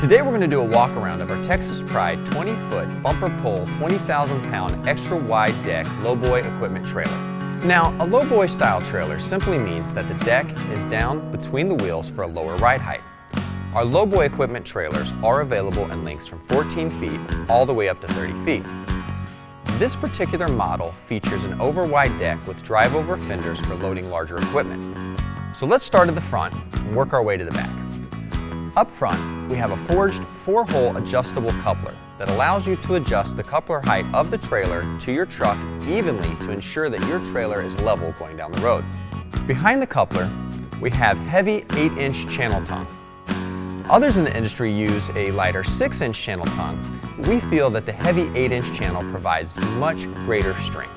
Today we're going to do a walk around of our Texas Pride 20-foot bumper pull 20,000-pound extra wide deck Lowboy equipment trailer. Now, a Lowboy style trailer simply means that the deck is down between the wheels for a lower ride height. Our Lowboy equipment trailers are available in lengths from 14 feet all the way up to 30 feet. This particular model features an over-wide deck with drive-over fenders for loading larger equipment. So let's start at the front and work our way to the back. Up front, we have a forged 4-hole adjustable coupler that allows you to adjust the coupler height of the trailer to your truck evenly to ensure that your trailer is level going down the road. Behind the coupler, we have heavy 8-inch channel tongue. Others in the industry use a lighter 6-inch channel tongue, but we feel that the heavy 8-inch channel provides much greater strength.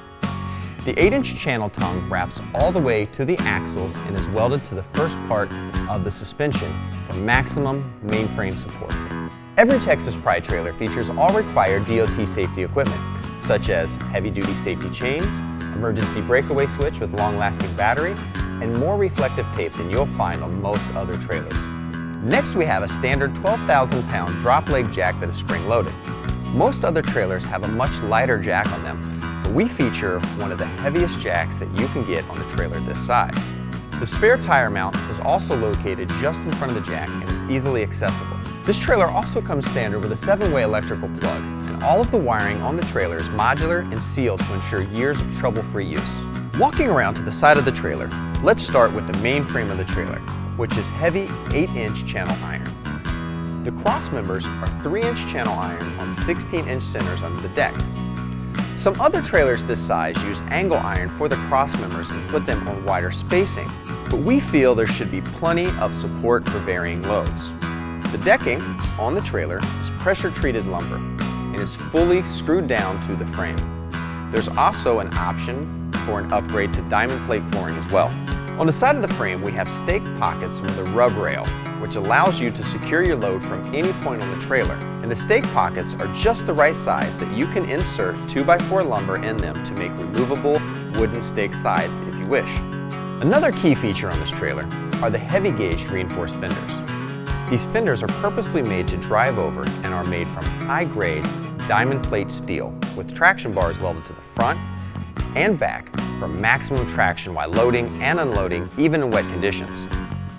The 8-inch channel tongue wraps all the way to the axles and is welded to the first part of the suspension for maximum mainframe support. Every Texas Pride trailer features all required DOT safety equipment, such as heavy-duty safety chains, emergency breakaway switch with long-lasting battery, and more reflective tape than you'll find on most other trailers. Next, we have a standard 12,000-pound drop leg jack that is spring-loaded. Most other trailers have a much lighter jack on them, but we feature one of the heaviest jacks that you can get on a trailer this size. The spare tire mount is also located just in front of the jack and is easily accessible. This trailer also comes standard with a 7-way electrical plug, and all of the wiring on the trailer is modular and sealed to ensure years of trouble-free use. Walking around to the side of the trailer, let's start with the main frame of the trailer, which is heavy 8-inch channel iron. The cross members are 3-inch channel iron on 16-inch centers under the deck. Some other trailers this size use angle iron for the cross members and put them on wider spacing, but we feel there should be plenty of support for varying loads. The decking on the trailer is pressure-treated lumber and is fully screwed down to the frame. There's also an option for an upgrade to diamond plate flooring as well. On the side of the frame, we have stake pockets with a rub rail, which allows you to secure your load from any point on the trailer. And the stake pockets are just the right size that you can insert 2x4 lumber in them to make removable wooden stake sides if you wish. Another key feature on this trailer are the heavy gauge reinforced fenders. These fenders are purposely made to drive over and are made from high-grade diamond plate steel with traction bars welded to the front and back for maximum traction while loading and unloading, even in wet conditions.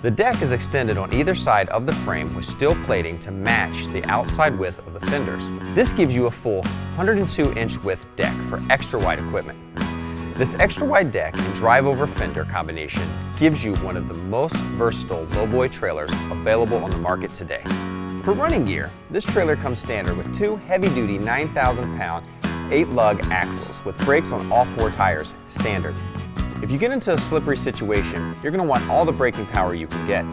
The deck is extended on either side of the frame with steel plating to match the outside width of the fenders. This gives you a full 102-inch width deck for extra wide equipment. This extra wide deck and drive-over fender combination gives you one of the most versatile Lowboy trailers available on the market today. For running gear, this trailer comes standard with 2 heavy-duty 9,000-pound 8-lug axles with brakes on all 4 tires, standard. If you get into a slippery situation, you're going to want all the braking power you can get.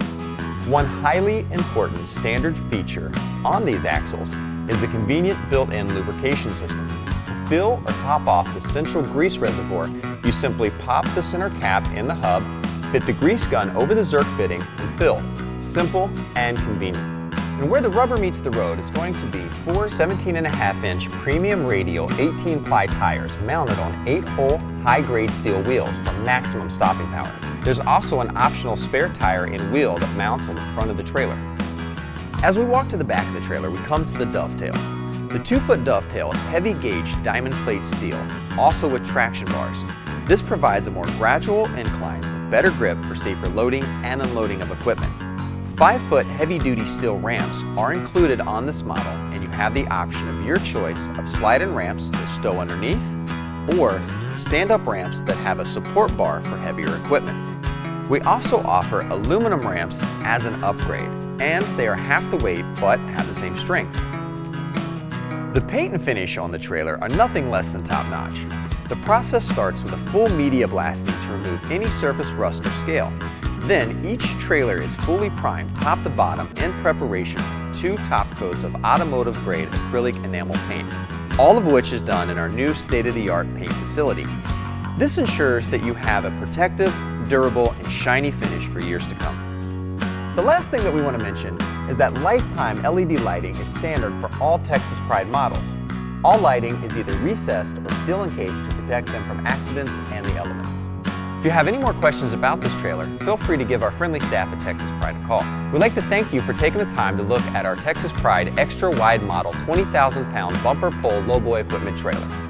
One highly important standard feature on these axles is the convenient built-in lubrication system. To fill or top off the central grease reservoir, you simply pop the center cap in the hub, fit the grease gun over the Zerk fitting, and fill. Simple and convenient. And where the rubber meets the road is going to be 4 17.5-inch premium radial 18-ply tires mounted on 8-hole high-grade steel wheels for maximum stopping power. There's also an optional spare tire and wheel that mounts on the front of the trailer. As we walk to the back of the trailer, we come to the Dovetail. The 2-foot Dovetail is heavy-gauge diamond plate steel, also with traction bars. This provides a more gradual incline with better grip for safer loading and unloading of equipment. 5-foot heavy-duty steel ramps are included on this model, and you have the option of your choice of slide-in ramps that stow underneath or stand-up ramps that have a support bar for heavier equipment. We also offer aluminum ramps as an upgrade, and they are half the weight but have the same strength. The paint and finish on the trailer are nothing less than top-notch. The process starts with a full media blasting to remove any surface rust or scale. Then, each trailer is fully primed top to bottom in preparation for 2 top coats of automotive-grade acrylic enamel paint, all of which is done in our new state-of-the-art paint facility. This ensures that you have a protective, durable, and shiny finish for years to come. The last thing that we want to mention is that lifetime LED lighting is standard for all Texas Pride models. All lighting is either recessed or steel encased to protect them from accidents and the elements. If you have any more questions about this trailer, feel free to give our friendly staff at Texas Pride a call. We'd like to thank you for taking the time to look at our Texas Pride extra wide model 20,000 pound bumper pull lowboy equipment trailer.